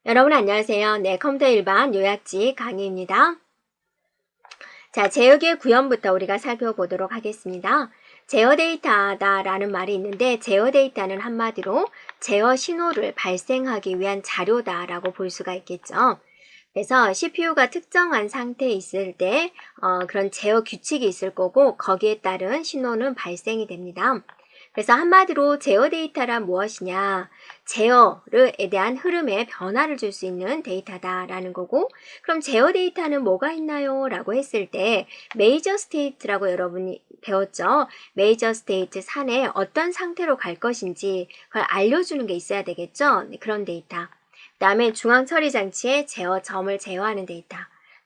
여러분 안녕하세요. 네, 컴퓨터 일반 요약지 강의입니다. 자, 제어기의 구현부터 우리가 살펴보도록 하겠습니다. 제어 데이터다라는 말이 있는데 제어 데이터는 한마디로 제어 신호를 발생하기 위한 자료다라고 볼 수가 있겠죠. 그래서 CPU가 특정한 상태에 있을 때 그런 제어 규칙이 있을 거고 거기에 따른 신호는 발생이 됩니다. 그래서 한마디로 제어 데이터란 무엇이냐? 제어에 대한 흐름에 변화를 줄 수 있는 데이터다라는 거고, 그럼 제어 데이터는 뭐가 있나요? 라고 했을 때 메이저 스테이트라고 여러분이 배웠죠? 메이저 스테이트 산에 어떤 상태로 갈 것인지 그걸 알려주는 게 있어야 되겠죠? 네, 그런 데이터. 그 다음에 중앙 처리 장치의 제어점을 제어하는 데이터.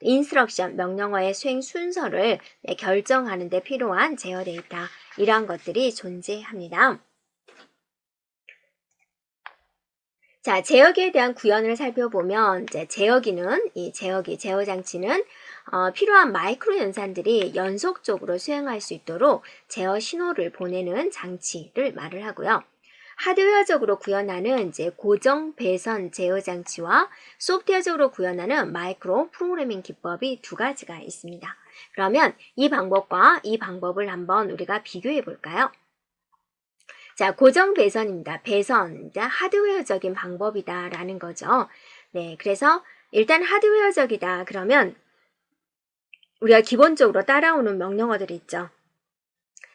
인스트럭션, 명령어의 수행 순서를 결정하는 데 필요한 제어 데이터. 이러한 것들이 존재합니다. 자, 제어기에 대한 구현을 살펴보면 이제 제어기는 제어 장치는 필요한 마이크로 연산들이 연속적으로 수행할 수 있도록 제어 신호를 보내는 장치를 말을 하고요. 하드웨어적으로 구현하는 이제 고정 배선 제어 장치와 소프트웨어적으로 구현하는 마이크로 프로그래밍 기법이 두 가지가 있습니다. 그러면 이 방법과 이 방법을 한번 우리가 비교해 볼까요? 자, 고정 배선입니다. 배선, 하드웨어적인 방법이다라는 거죠. 네, 그래서 일단 하드웨어적이다. 그러면 우리가 기본적으로 따라오는 명령어들이 있죠.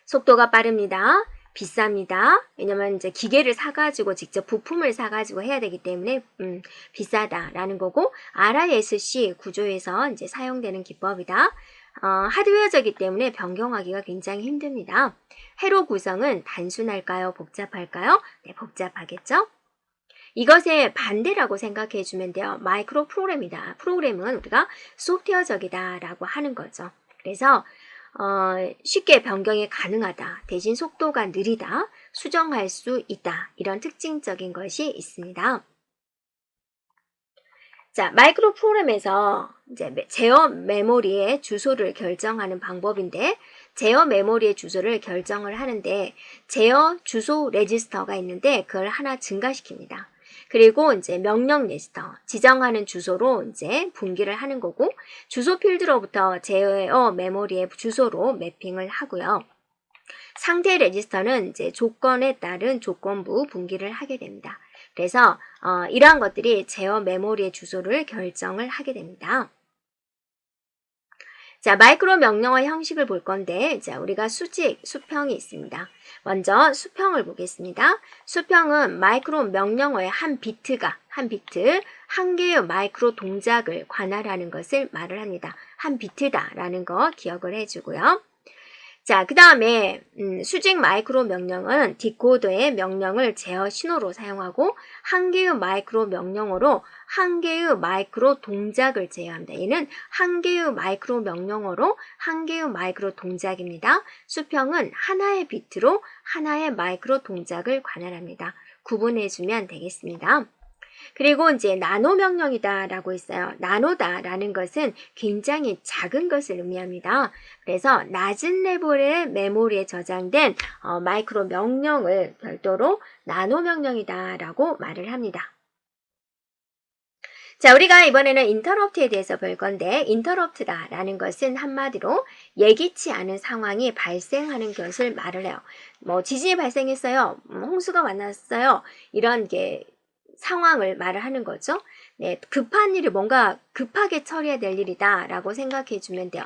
속도가 빠릅니다. 비쌉니다. 왜냐면 이제 기계를 사가지고 직접 부품을 사가지고 해야 되기 때문에 비싸다라는 거고, RISC 구조에서 이제 사용되는 기법이다. 하드웨어적이기 때문에 변경하기가 굉장히 힘듭니다. 회로 구성은 단순할까요? 복잡할까요? 네, 복잡하겠죠? 이것의 반대라고 생각해 주면 돼요. 마이크로 프로그램이다. 프로그램은 우리가 소프트웨어적이다 라고 하는 거죠. 그래서 쉽게 변경이 가능하다. 대신 속도가 느리다. 수정할 수 있다. 이런 특징적인 것이 있습니다. 자, 마이크로 프로그램에서 이제 제어 메모리의 주소를 결정하는 방법인데, 제어 메모리의 주소를 결정을 하는데 제어 주소 레지스터가 있는데 그걸 하나 증가시킵니다. 그리고 이제 명령 레지스터, 지정하는 주소로 이제 분기를 하는 거고, 주소 필드로부터 제어 메모리의 주소로 매핑을 하고요. 상태 레지스터는 이제 조건에 따른 조건부 분기를 하게 됩니다. 그래서 이러한 것들이 제어 메모리의 주소를 결정을 하게 됩니다. 자, 마이크로 명령어 형식을 볼 건데, 자, 우리가 수평이 있습니다. 먼저 수평을 보겠습니다. 수평은 마이크로 명령어의 한 비트, 한 개의 마이크로 동작을 관할하는 것을 말을 합니다. 한 비트다라는 거 기억을 해주고요. 자, 그 다음에 수직 마이크로 명령은 디코더의 명령을 제어 신호로 사용하고 한 개의 마이크로 명령어로 한 개의 마이크로 동작을 제어합니다. 얘는 한 개의 마이크로 명령어로 한 개의 마이크로 동작입니다. 수평은 하나의 비트로 하나의 마이크로 동작을 관할합니다. 구분해주면 되겠습니다. 그리고 이제 나노 명령이다 라고 있어요. 나노다라는 것은 굉장히 작은 것을 의미합니다. 그래서 낮은 레벨의 메모리에 저장된 마이크로 명령을 별도로 나노 명령이다 라고 말을 합니다. 자, 우리가 이번에는 인터럽트에 대해서 볼 건데, 인터럽트다 라는 것은 한마디로 예기치 않은 상황이 발생하는 것을 말을 해요. 뭐 지진이 발생했어요. 홍수가 왔어요. 이런 게 상황을 말을 하는 거죠. 네, 급한 일을 뭔가 급하게 처리해야 될 일이다 라고 생각해 주면 돼요.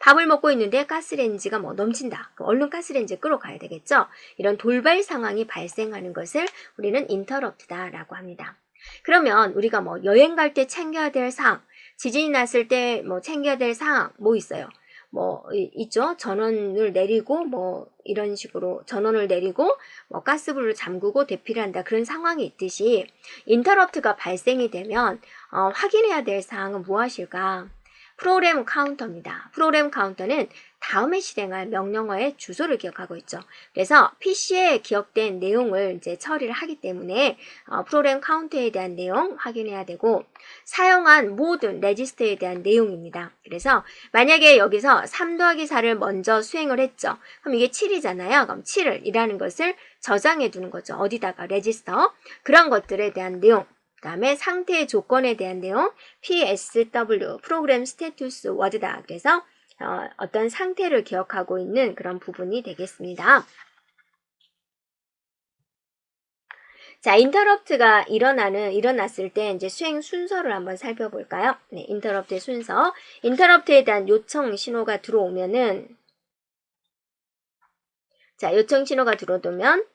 밥을 먹고 있는데 가스레인지가 뭐 넘친다. 얼른 가스레인지 끌어가야 되겠죠. 이런 돌발 상황이 발생하는 것을 우리는 인터럽트다 라고 합니다. 그러면 우리가 뭐 여행 갈 때 챙겨야 될 사항, 지진이 났을 때 뭐 챙겨야 될 사항 뭐 있어요? 뭐 있죠. 전원을 내리고 뭐 이런 식으로 전원을 내리고 뭐 가스불을 잠그고 대피를 한다. 그런 상황이 있듯이 인터럽트가 발생이 되면 확인해야 될 사항은 무엇일까? 프로그램 카운터입니다. 프로그램 카운터는 다음에 실행할 명령어의 주소를 기억하고 있죠. 그래서 PC에 기억된 내용을 이제 처리를 하기 때문에 프로그램 카운터에 대한 내용 확인해야 되고, 사용한 모든 레지스터에 대한 내용입니다. 그래서 만약에 여기서 3 더하기 4를 먼저 수행을 했죠. 그럼 이게 7이잖아요. 그럼 7을 이라는 것을 저장해 두는 거죠. 어디다가 레지스터. 그런 것들에 대한 내용. 그 다음에 상태의 조건에 대한 내용, PSW, 프로그램 스테투스 워드다. 그래서 어떤 상태를 기억하고 있는 그런 부분이 되겠습니다. 자, 인터럽트가 일어났을 때 이제 수행 순서를 한번 살펴볼까요? 네, 인터럽트의 순서. 인터럽트에 대한 요청 신호가 들어오면은, 자, 요청 신호가 들어오면,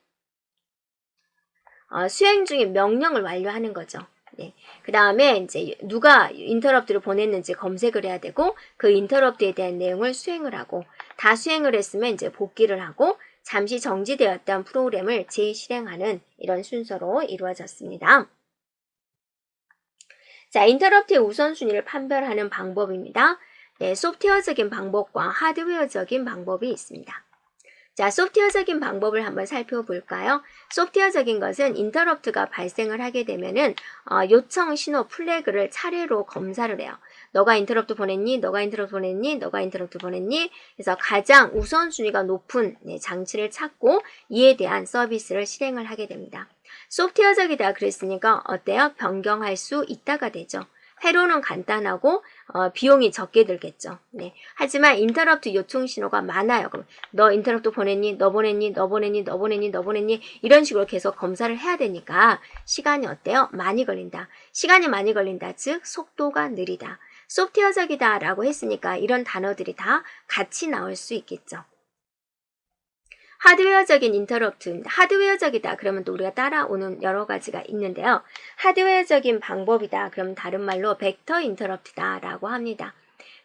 수행 중에 명령을 완료하는 거죠. 네. 그 다음에 이제 누가 인터럽트를 보냈는지 검색을 해야 되고, 그 인터럽트에 대한 내용을 수행을 하고, 다 수행을 했으면 이제 복귀를 하고, 잠시 정지되었던 프로그램을 재실행하는 이런 순서로 이루어졌습니다. 자, 인터럽트의 우선순위를 판별하는 방법입니다. 네, 소프트웨어적인 방법과 하드웨어적인 방법이 있습니다. 자, 소프트웨어적인 방법을 한번 살펴볼까요? 소프트웨어적인 것은 인터럽트가 발생을 하게 되면은 요청 신호 플래그를 차례로 검사를 해요. 너가 인터럽트 보냈니? 너가 인터럽트 보냈니? 너가 인터럽트 보냈니? 그래서 가장 우선순위가 높은 장치를 찾고 이에 대한 서비스를 실행을 하게 됩니다. 소프트웨어적이다 그랬으니까 어때요? 변경할 수 있다가 되죠. 회로는 간단하고 비용이 적게 들겠죠. 네. 하지만 인터럽트 요청 신호가 많아요. 그럼 너 인터럽트 보냈니? 너 보냈니? 너 보냈니? 너 보냈니? 너 보냈니? 이런 식으로 계속 검사를 해야 되니까 시간이 어때요? 많이 걸린다. 시간이 많이 걸린다. 즉 속도가 느리다. 소프트웨어적이다 라고 했으니까 이런 단어들이 다 같이 나올 수 있겠죠. 하드웨어적인 인터럽트, 하드웨어적이다 그러면 또 우리가 따라오는 여러 가지가 있는데요. 하드웨어적인 방법이다 그러면 다른 말로 벡터 인터럽트다 라고 합니다.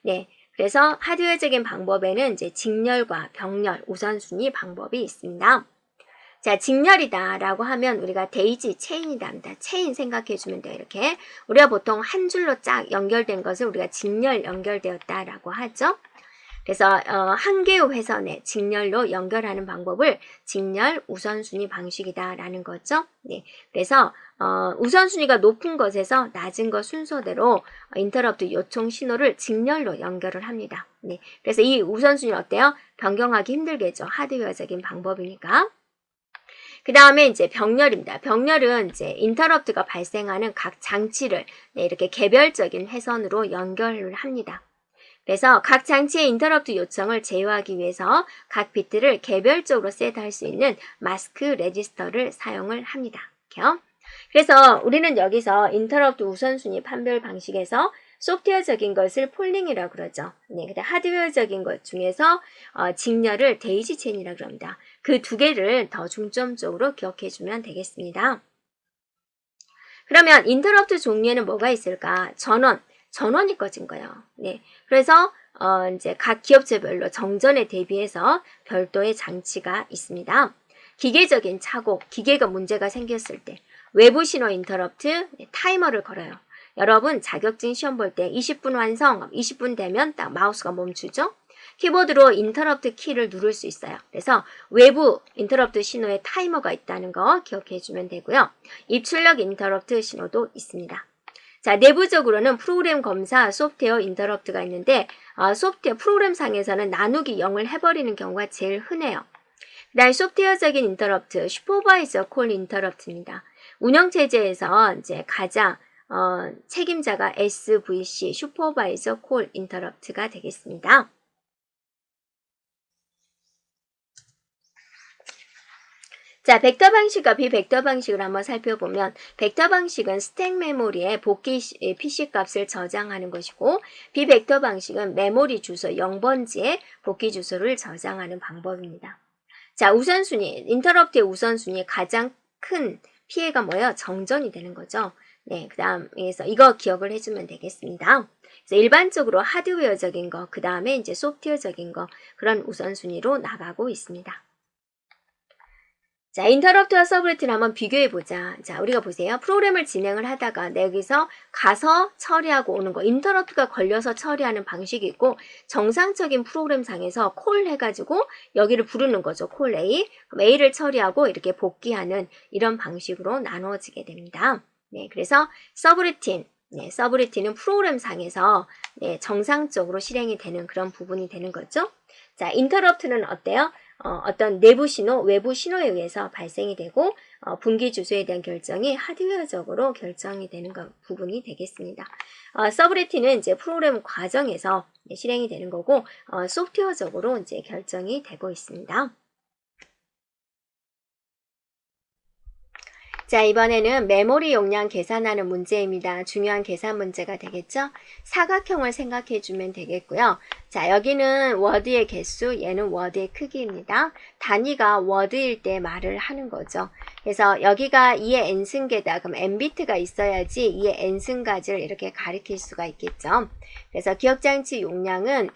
네, 그래서 하드웨어적인 방법에는 이제 직렬과 병렬, 우선순위 방법이 있습니다. 자, 직렬이다 라고 하면 우리가 데이지 체인이다 합니다. 체인 생각해 주면 돼요. 이렇게 우리가 보통 한 줄로 쫙 연결된 것을 우리가 직렬 연결되었다 라고 하죠. 그래서 한 개의 회선에 직렬로 연결하는 방법을 직렬 우선순위 방식이다 라는 거죠. 네, 그래서 우선순위가 높은 것에서 낮은 것 순서대로 인터럽트 요청 신호를 직렬로 연결을 합니다. 네, 그래서 이 우선순위는 어때요? 변경하기 힘들겠죠. 하드웨어적인 방법이니까. 그 다음에 이제 병렬입니다. 병렬은 이제 인터럽트가 발생하는 각 장치를 이렇게 개별적인 회선으로 연결을 합니다. 그래서 각 장치의 인터럽트 요청을 제어하기 위해서 각 비트를 개별적으로 셋할 수 있는 마스크 레지스터를 사용을 합니다. 이렇게요. 그래서 우리는 여기서 인터럽트 우선순위 판별 방식에서 소프트웨어적인 것을 폴링이라고 그러죠. 네, 근데 하드웨어적인 것 중에서 직렬을 데이지 체인이라고 합니다. 그 두 개를 더 중점적으로 기억해 주면 되겠습니다. 그러면 인터럽트 종류에는 뭐가 있을까? 전원이 꺼진 거예요. 네. 그래서 이제 각 기업체별로 정전에 대비해서 별도의 장치가 있습니다. 기계적인 착오, 기계가 문제가 생겼을 때 외부 신호 인터럽트 타이머를 걸어요. 여러분 자격증 시험 볼 때 20분 완성, 20분 되면 딱 마우스가 멈추죠. 키보드로 인터럽트 키를 누를 수 있어요. 그래서 외부 인터럽트 신호에 타이머가 있다는 거 기억해 주면 되고요. 입출력 인터럽트 신호도 있습니다. 자, 내부적으로는 프로그램 검사, 소프트웨어 인터럽트가 있는데 소프트웨어 프로그램상에서는 나누기 0을 해버리는 경우가 제일 흔해요. 그다음 소프트웨어적인 인터럽트, 슈퍼바이저 콜 인터럽트입니다. 운영체제에서 이제 가장 책임자가 SVC, 슈퍼바이저 콜 인터럽트가 되겠습니다. 자, 벡터 방식과 비벡터 방식을 한번 살펴보면 벡터 방식은 스택 메모리에 복귀 PC 값을 저장하는 것이고 비벡터 방식은 메모리 주소 0번지에 복귀 주소를 저장하는 방법입니다. 자, 우선순위, 인터럽트의 우선순위의 가장 큰 피해가 뭐예요? 정전이 되는 거죠. 네, 그 다음에서 이거 기억을 해주면 되겠습니다. 그래서 일반적으로 하드웨어적인 거, 그 다음에 이제 소프트웨어적인 거, 그런 우선순위로 나가고 있습니다. 자, 인터럽트와 서브루틴을 한번 비교해보자. 자, 우리가 보세요. 프로그램을 진행을 하다가 여기서 가서 처리하고 오는 거, 인터럽트가 걸려서 처리하는 방식이 있고 정상적인 프로그램상에서 콜 해가지고 여기를 부르는 거죠. 콜 A. 그럼 A를 처리하고 이렇게 복귀하는 이런 방식으로 나누어지게 됩니다. 네, 그래서 서브루틴. 네, 서브루틴은 프로그램상에서 정상적으로 실행이 되는 그런 부분이 되는 거죠. 자, 인터럽트는 어때요? 어떤 내부 신호, 외부 신호에 의해서 발생이 되고 분기 주소에 대한 결정이 하드웨어적으로 결정이 되는 부분이 되겠습니다. 서브레티는 이제 프로그램 과정에서 실행이 되는 거고 소프트웨어적으로 이제 결정이 되고 있습니다. 자, 이번에는 메모리 용량 계산하는 문제입니다. 중요한 계산 문제가 되겠죠? 사각형을 생각해 주면 되겠고요. 자, 여기는 워드의 개수, 얘는 워드의 크기입니다. 단위가 워드일 때 말을 하는 거죠. 그래서 여기가 2의 n승계다. 그럼 n비트가 있어야지 2의 n승까지를 이렇게 가리킬 수가 있겠죠. 그래서 기억장치 용량은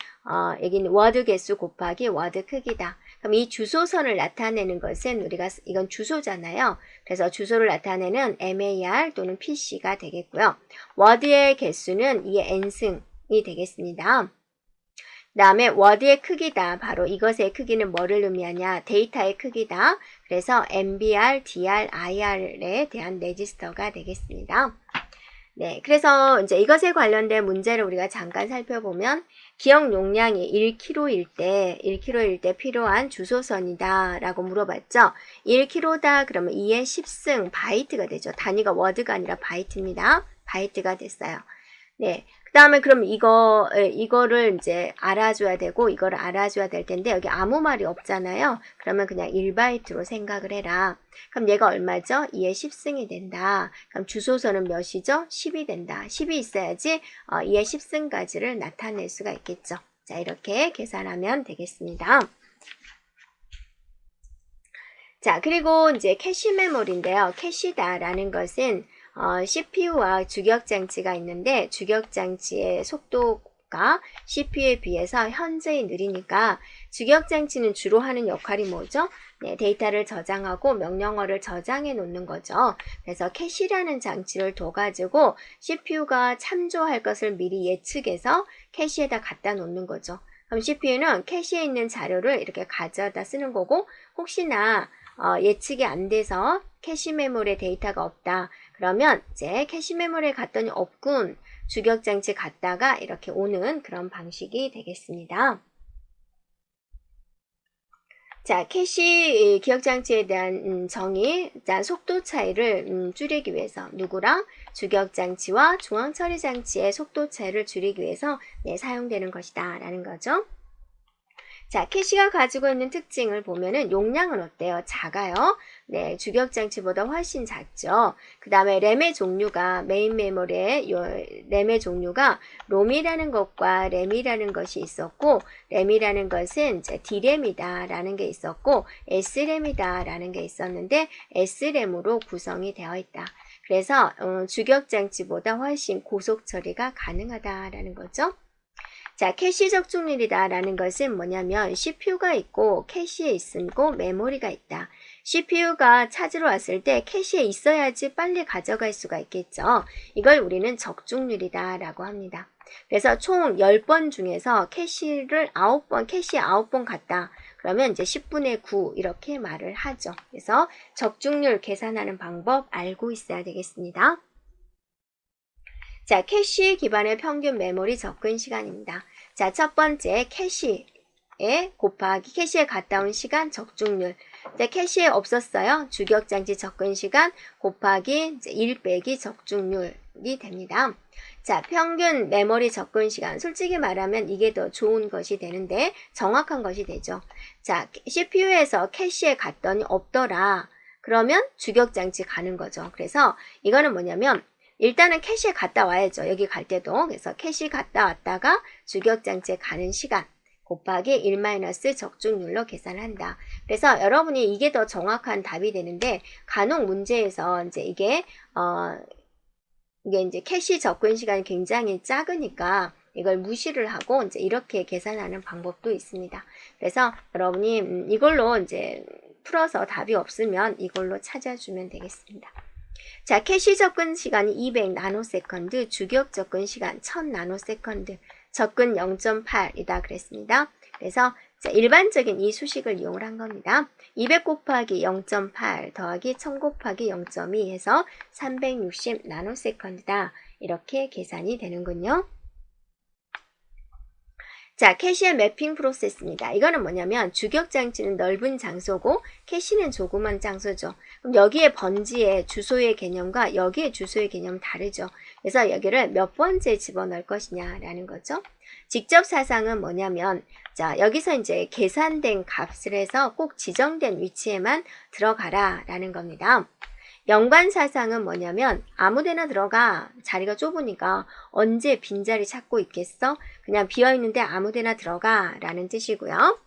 여기는 워드 개수 곱하기 워드 크기다. 그럼 이 주소선을 나타내는 것은 우리가 이건 주소잖아요. 그래서 주소를 나타내는 MAR 또는 PC가 되겠고요. 워드의 개수는 2의 n승이 되겠습니다. 그 다음에 워드의 크기다. 바로 이것의 크기는 뭐를 의미하냐? 데이터의 크기다. 그래서 MBR, DR, IR에 대한 레지스터가 되겠습니다. 네, 그래서 이제 이것에 관련된 문제를 우리가 잠깐 살펴보면 기억 용량이 1kg일 때 필요한 주소선이다 라고 물어봤죠. 1kg다 그러면 2의 10승 바이트가 되죠. 단위가 워드가 아니라 바이트입니다. 바이트가 됐어요. 네. 그 다음에 그럼 이거를 이제 알아줘야 되고 이거를 알아줘야 될 텐데 여기 아무 말이 없잖아요. 그러면 그냥 1바이트로 생각을 해라. 그럼 얘가 얼마죠? 2의 10승이 된다. 그럼 주소선은 몇이죠? 10이 된다. 10이 있어야지 2의 10승까지를 나타낼 수가 있겠죠. 자, 이렇게 계산하면 되겠습니다. 자, 그리고 이제 캐시 메모리인데요. 캐시다라는 것은 CPU와 주격장치가 있는데 주격장치의 속도가 CPU에 비해서 현저히 느리니까 주격장치는 주로 하는 역할이 뭐죠? 네, 데이터를 저장하고 명령어를 저장해 놓는 거죠. 그래서 캐시라는 장치를 둬가지고 CPU가 참조할 것을 미리 예측해서 캐시에다 갖다 놓는 거죠. 그럼 CPU는 캐시에 있는 자료를 이렇게 가져다 쓰는 거고 혹시나 예측이 안 돼서 캐시 메모리에 데이터가 없다. 그러면 이제 캐시 메모리에 갔더니 없군. 주격장치 갔다가 이렇게 오는 그런 방식이 되겠습니다. 자, 캐시 기억장치에 대한 정의, 자, 속도 차이를 줄이기 위해서 누구랑? 주격장치와 중앙처리장치의 속도 차이를 줄이기 위해서 사용되는 것이다 라는 거죠. 자, 캐시가 가지고 있는 특징을 보면은 용량은 어때요? 작아요. 네, 주격장치보다 훨씬 작죠. 그 다음에 램의 종류가 메인 메모리의 램의 종류가 롬이라는 것과 램이라는 것이 있었고 램이라는 것은 이제 D램이다라는 게 있었고 S램이다라는 게 있었는데 S램으로 구성이 되어 있다. 그래서 주격장치보다 훨씬 고속 처리가 가능하다라는 거죠. 자, 캐시 적중률이다라는 것은 뭐냐면 CPU가 있고 캐시에 있고 메모리가 있다. CPU가 찾으러 왔을 때 캐시에 있어야지 빨리 가져갈 수가 있겠죠. 이걸 우리는 적중률이다라고 합니다. 그래서 총 10번 중에서 캐시에 9번 갔다. 그러면 이제 10분의 9 이렇게 말을 하죠. 그래서 적중률 계산하는 방법 알고 있어야 되겠습니다. 자, 캐시 기반의 평균 메모리 접근 시간입니다. 자, 첫 번째 캐시에 곱하기 캐시에 갔다 온 시간 적중률. 자, 캐시에 없었어요. 주격장치 접근 시간 곱하기 1 빼기 적중률이 됩니다. 자, 평균 메모리 접근 시간. 솔직히 말하면 이게 더 좋은 것이 되는데 정확한 것이 되죠. 자, CPU에서 캐시에 갔더니 없더라. 그러면 주격장치 가는 거죠. 그래서 이거는 뭐냐면 일단은 캐시에 갔다 와야죠. 여기 갈 때도. 그래서 캐시 갔다 왔다가 주격장치에 가는 시간 곱하기 1- 적중률로 계산한다. 그래서 여러분이 이게 더 정확한 답이 되는데 간혹 문제에서 이제 이게 이제 캐시 접근 시간이 굉장히 작으니까 이걸 무시를 하고 이제 이렇게 계산하는 방법도 있습니다. 그래서 여러분이 이걸로 이제 풀어서 답이 없으면 이걸로 찾아주면 되겠습니다. 자, 캐시 접근 시간이 200 나노세컨드, 주격 접근 시간 1000 나노세컨드, 접근 0.8이다 그랬습니다. 그래서 일반적인 이 수식을 이용을 한 겁니다. 200 곱하기 0.8 더하기 1000 곱하기 0.2 해서 360 나노세컨드다. 이렇게 계산이 되는군요. 자, 캐시의 매핑 프로세스입니다. 이거는 뭐냐면 주격장치는 넓은 장소고 캐시는 조그만 장소죠. 그럼 여기에 번지의 주소의 개념과 여기에 주소의 개념은 다르죠. 그래서 여기를 몇 번째 집어넣을 것이냐라는 거죠. 직접 사상은 뭐냐면 자, 여기서 이제 계산된 값을 해서 꼭 지정된 위치에만 들어가라 라는 겁니다. 연관 사상은 뭐냐면 아무데나 들어가. 자리가 좁으니까 언제 빈자리 찾고 있겠어? 그냥 비어있는데 아무데나 들어가 라는 뜻이고요.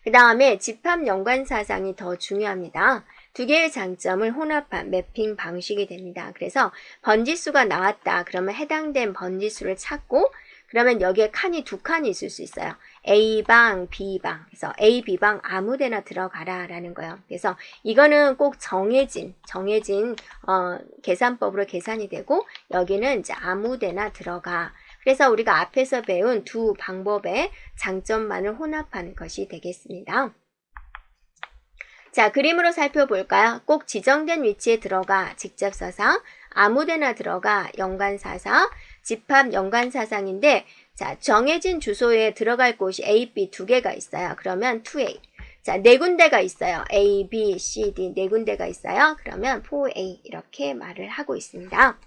그 다음에 집합 연관 사상이 더 중요합니다. 두 개의 장점을 혼합한 매핑 방식이 됩니다. 그래서 번지수가 나왔다. 그러면 해당된 번지수를 찾고 그러면 여기에 칸이 두 칸이 있을 수 있어요. A방, B방. 그래서 A, B방 아무데나 들어가라 라는 거예요. 그래서 이거는 꼭 정해진 계산법으로 계산이 되고 여기는 이제 아무데나 들어가. 그래서 우리가 앞에서 배운 두 방법의 장점만을 혼합하는 것이 되겠습니다. 자, 그림으로 살펴볼까요? 꼭 지정된 위치에 들어가 직접사상, 아무데나 들어가 연관사상, 집합 연관사상인데 자, 정해진 주소에 들어갈 곳이 A, B 두 개가 있어요. 그러면 2A. 자, 네 군데가 있어요. A, B, C, D 네 군데가 있어요. 그러면 4A 이렇게 말을 하고 있습니다.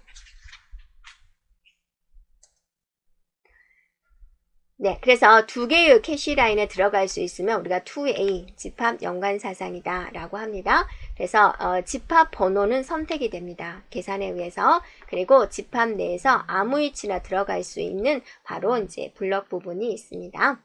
네, 그래서 두 개의 캐시 라인에 들어갈 수 있으면 우리가 2A 집합 연관 사상이다 라고 합니다. 그래서 집합 번호는 선택이 됩니다. 계산에 의해서. 그리고 집합 내에서 아무 위치나 들어갈 수 있는 바로 이제 블럭 부분이 있습니다.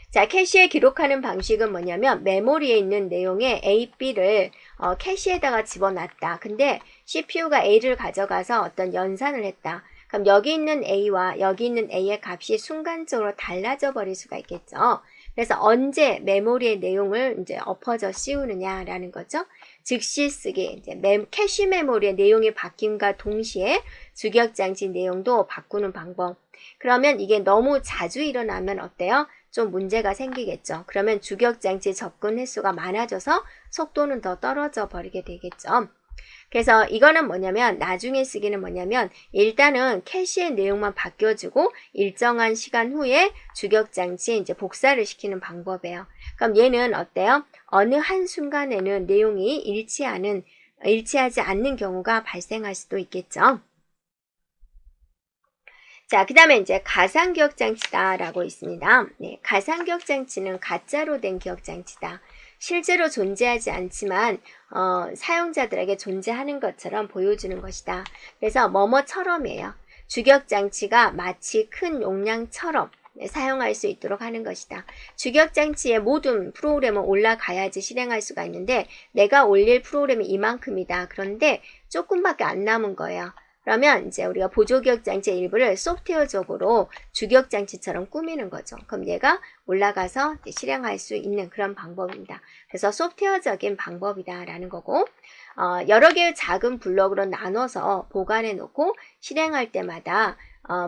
자, 캐시에 기록하는 방식은 뭐냐면 메모리에 있는 내용의 A, B를 캐시에다가 집어놨다. 근데 CPU가 A를 가져가서 어떤 연산을 했다. 그럼 여기 있는 A와 여기 있는 A의 값이 순간적으로 달라져 버릴 수가 있겠죠. 그래서 언제 메모리의 내용을 이제 엎어져 씌우느냐라는 거죠. 즉시 쓰기, 이제 캐시 메모리의 내용이 바뀜과 동시에 주격장치 내용도 바꾸는 방법. 그러면 이게 너무 자주 일어나면 어때요? 좀 문제가 생기겠죠. 그러면 주격장치 접근 횟수가 많아져서 속도는 더 떨어져 버리게 되겠죠. 그래서 이거는 뭐냐면 나중에 쓰기는 뭐냐면 일단은 캐시의 내용만 바뀌어주고 일정한 시간 후에 주격장치에 이제 복사를 시키는 방법이에요. 그럼 얘는 어때요? 어느 한 순간에는 내용이 일치하지 않는 경우가 발생할 수도 있겠죠. 자, 그 다음에 이제 가상기억장치다라고 있습니다. 네, 가상기억장치는 가짜로 된 기억장치다. 실제로 존재하지 않지만 사용자들에게 존재하는 것처럼 보여주는 것이다. 그래서 뭐뭐처럼이에요. 주격장치가 마치 큰 용량처럼 사용할 수 있도록 하는 것이다. 주격장치의 모든 프로그램은 올라가야지 실행할 수가 있는데 내가 올릴 프로그램이 이만큼이다. 그런데 조금밖에 안 남은 거예요. 그러면 이제 우리가 보조기억장치의 일부를 소프트웨어적으로 주기억장치처럼 꾸미는 거죠. 그럼 얘가 올라가서 실행할 수 있는 그런 방법입니다. 그래서 소프트웨어적인 방법이다라는 거고 여러 개의 작은 블록으로 나눠서 보관해 놓고 실행할 때마다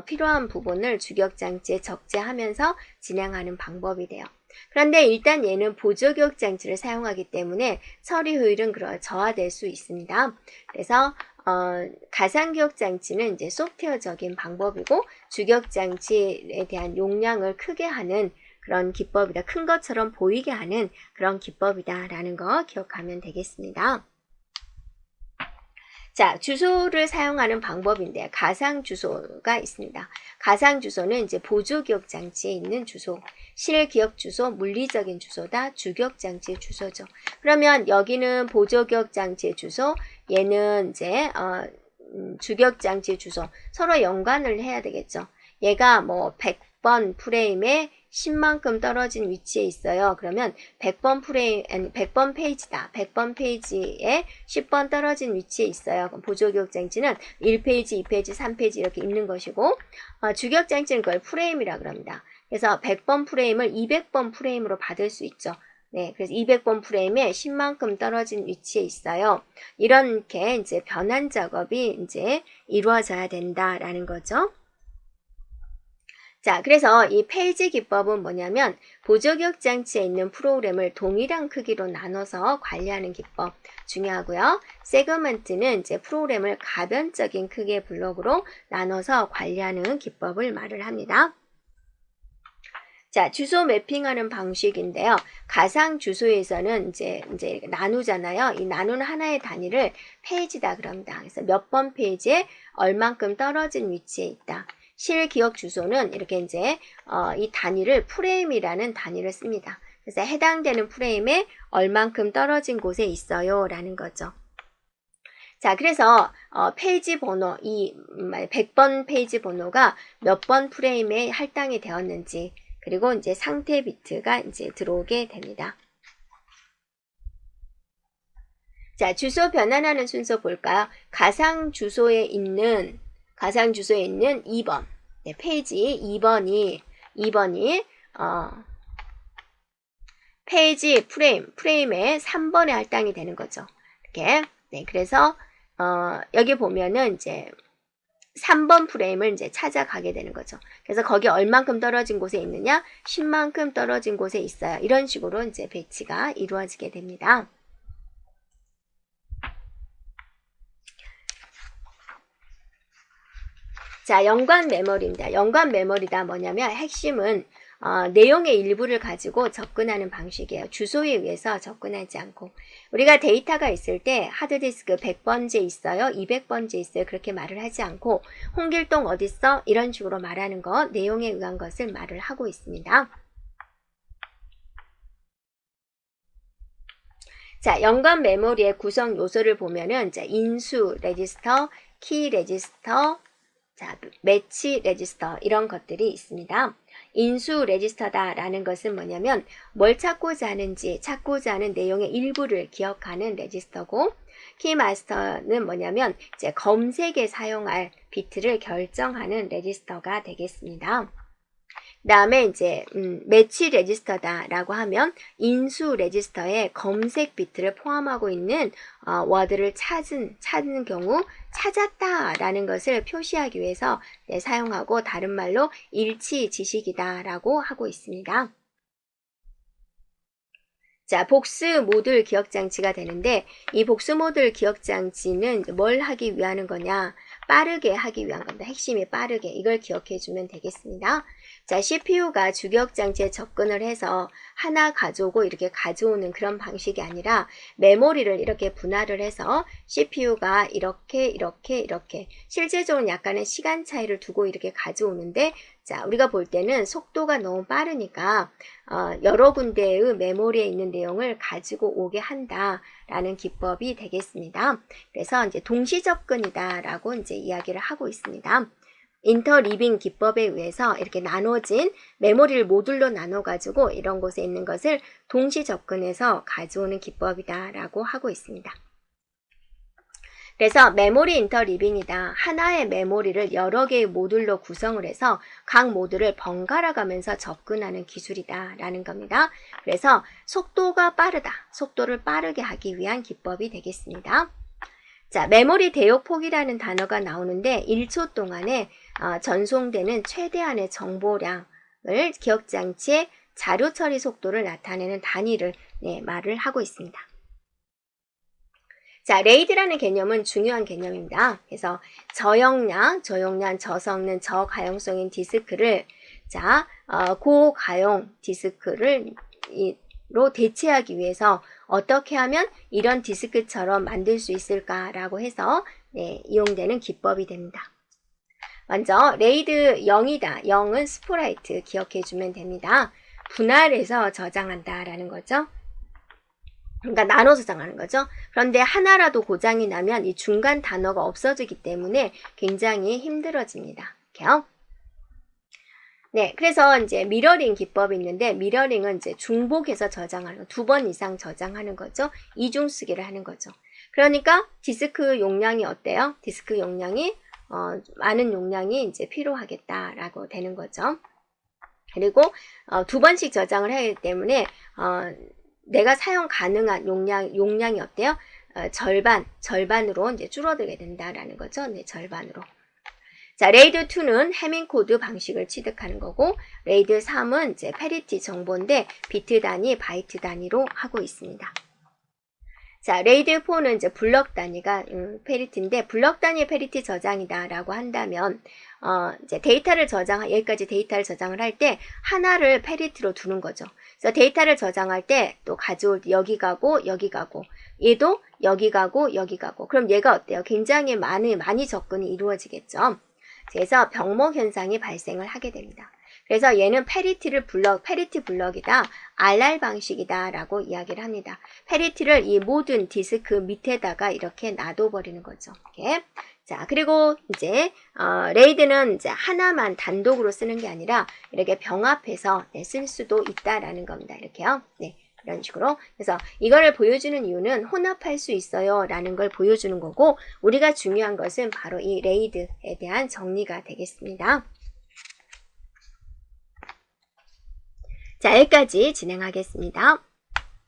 필요한 부분을 주기억장치에 적재하면서 진행하는 방법이 돼요. 그런데 일단 얘는 보조기억장치를 사용하기 때문에 처리 효율은 저하될 수 있습니다. 그래서 가상기억장치는 이제 소프트웨어적인 방법이고 주기억장치에 대한 용량을 크게 하는 그런 기법이다. 큰 것처럼 보이게 하는 그런 기법이다라는 거 기억하면 되겠습니다. 자, 주소를 사용하는 방법인데 가상 주소가 있습니다. 가상 주소는 이제 보조기억 장치에 있는 주소, 실기억 주소, 물리적인 주소다. 주기억 장치의 주소죠. 그러면 여기는 보조기억 장치의 주소, 얘는 이제 주기억 장치의 주소 서로 연관을 해야 되겠죠. 얘가 뭐 100번 프레임에 10만큼 떨어진 위치에 있어요. 그러면 100번 페이지다. 100번 페이지에 10번 떨어진 위치에 있어요. 그럼 보조기억장치는 1페이지, 2페이지, 3페이지 이렇게 있는 것이고 주기억장치는 그걸 프레임이라고 합니다. 그래서 100번 프레임을 200번 프레임으로 받을 수 있죠. 네, 그래서 200번 프레임에 10만큼 떨어진 위치에 있어요. 이렇게 이제 변환 작업이 이제 이루어져야 된다라는 거죠. 자, 그래서 이 페이지 기법은 뭐냐면 보조기억장치에 있는 프로그램을 동일한 크기로 나눠서 관리하는 기법 중요하고요. 세그먼트는 이제 프로그램을 가변적인 크기의 블록으로 나눠서 관리하는 기법을 말을 합니다. 자, 주소 매핑하는 방식인데요. 가상 주소에서는 이제 나누잖아요. 이 나누는 하나의 단위를 페이지다 그럽니다. 그래서 몇 번 페이지에 얼만큼 떨어진 위치에 있다. 실기억 주소는 이렇게 이제 이 단위를 프레임이라는 단위를 씁니다. 그래서 해당되는 프레임에 얼만큼 떨어진 곳에 있어요 라는 거죠. 자, 그래서 페이지 번호, 이 100번 페이지 번호가 몇 번 프레임에 할당이 되었는지, 그리고 이제 상태 비트가 이제 들어오게 됩니다. 자, 주소 변환하는 순서 볼까요? 가상 주소에 있는 2번. 네, 페이지 2번이 페이지 프레임에 3번에 할당이 되는 거죠. 이렇게. 네, 그래서 여기 보면은 이제 3번 프레임을 이제 찾아가게 되는 거죠. 그래서 거기 얼만큼 떨어진 곳에 있느냐? 10만큼 떨어진 곳에 있어요. 이런 식으로 이제 배치가 이루어지게 됩니다. 자, 연관 메모리입니다. 연관 메모리다 뭐냐면 핵심은 내용의 일부를 가지고 접근하는 방식이에요. 주소에 의해서 접근하지 않고. 우리가 데이터가 있을 때 하드디스크 100번째 있어요, 200번째 있어요, 그렇게 말을 하지 않고 홍길동 어딨어? 이런 식으로 말하는 거, 내용에 의한 것을 말을 하고 있습니다. 자, 연관 메모리의 구성 요소를 보면은 자, 인수 레지스터, 키 레지스터, 자, 매치 레지스터 이런 것들이 있습니다. 인수 레지스터다라는 것은 뭐냐면 뭘 찾고자 하는지 찾고자 하는 내용의 일부를 기억하는 레지스터고, 키 마스터는 뭐냐면 이제 검색에 사용할 비트를 결정하는 레지스터가 되겠습니다. 그 다음에 이제 매치 레지스터다라고 하면 인수 레지스터에 검색 비트를 포함하고 있는 워드를 찾는 경우 찾았다라는 것을 표시하기 위해서 사용하고, 다른 말로 일치 지식이다라고 하고 있습니다. 자, 복수 모듈 기억장치가 되는데, 이 복수 모듈 기억장치는 뭘 하기 위한 거냐? 빠르게 하기 위한 겁니다. 핵심이 빠르게. 이걸 기억해 주면 되겠습니다. 자, CPU가 주기억장치에 접근을 해서 하나 가져오고 이렇게 가져오는 그런 방식이 아니라 메모리를 이렇게 분할을 해서 CPU가 이렇게 실제적으로 약간의 시간 차이를 두고 이렇게 가져오는데, 자, 우리가 볼 때는 속도가 너무 빠르니까 여러 군데의 메모리에 있는 내용을 가지고 오게 한다라는 기법이 되겠습니다. 그래서 이제 동시 접근이다라고 이제 이야기를 하고 있습니다. 인터리빙 기법에 의해서 이렇게 나눠진 메모리를 모듈로 나눠가지고 이런 곳에 있는 것을 동시 접근해서 가져오는 기법이다라고 하고 있습니다. 그래서 메모리 인터리빙이다. 하나의 메모리를 여러 개의 모듈로 구성을 해서 각 모듈을 번갈아 가면서 접근하는 기술이다 라는 겁니다. 그래서 속도가 빠르다. 속도를 빠르게 하기 위한 기법이 되겠습니다. 자, 메모리 대역폭이라는 단어가 나오는데 1초 동안에 전송되는 최대한의 정보량을 기억장치의 자료 처리 속도를 나타내는 단위를 말을 하고 있습니다. 자, 레이드라는 개념은 중요한 개념입니다. 그래서 저용량, 저성능, 저가용성인 디스크를 고가용 디스크로 대체하기 위해서 어떻게 하면 이런 디스크처럼 만들 수 있을까라고 해서 이용되는 기법이 됩니다. 먼저 레이드 0이다. 0은 스프라이트 기억해 주면 됩니다. 분할해서 저장한다라는 거죠. 그러니까 나눠 저장하는 거죠. 그런데 하나라도 고장이 나면 이 중간 단어가 없어지기 때문에 굉장히 힘들어집니다. 이렇게요. 네, 그래서 이제 미러링 기법이 있는데, 미러링은 이제 중복해서 저장하는 거, 2번 이상 저장하는 거죠. 이중 쓰기를 하는 거죠. 그러니까 디스크 용량이 어때요? 디스크 용량이 많은 용량이 이제 필요하겠다라고 되는 거죠. 그리고 2번씩 저장을 하기 때문에 내가 사용 가능한 용량이 어때요? 절반으로 이제 줄어들게 된다라는 거죠. 네, 절반으로. 자, 레이드 2는 해밍 코드 방식을 취득하는 거고, 레이드 3은 이제 패리티 정보인데 비트 단위, 바이트 단위로 하고 있습니다. 자, 레이드 4는 이제 블럭 단위가 페리티인데 블럭 단위의 페리티 저장이다라고 한다면 이제 데이터를 여기까지 데이터를 저장을 할 때 하나를 페리티로 두는 거죠. 그래서 데이터를 저장할 때 또 가져올 때 여기 가고 여기 가고 얘도 여기 가고 여기 가고 그럼 얘가 어때요? 굉장히 많이 접근이 이루어지겠죠. 그래서 병목 현상이 발생을 하게 됩니다. 그래서 얘는 페리티 블럭이다, RR 방식이다 라고 이야기를 합니다. 페리티를 이 모든 디스크 밑에다가 이렇게 놔둬버리는 거죠. 이렇게. 자, 그리고 이제 레이드는 이제 하나만 단독으로 쓰는 게 아니라 이렇게 병합해서 쓸 수도 있다라는 겁니다. 이렇게요. 네. 이런 식으로. 그래서 이거를 보여주는 이유는 혼합할 수 있어요 라는 걸 보여주는 거고, 우리가 중요한 것은 바로 이 레이드에 대한 정리가 되겠습니다. 자, 여기까지 진행하겠습니다.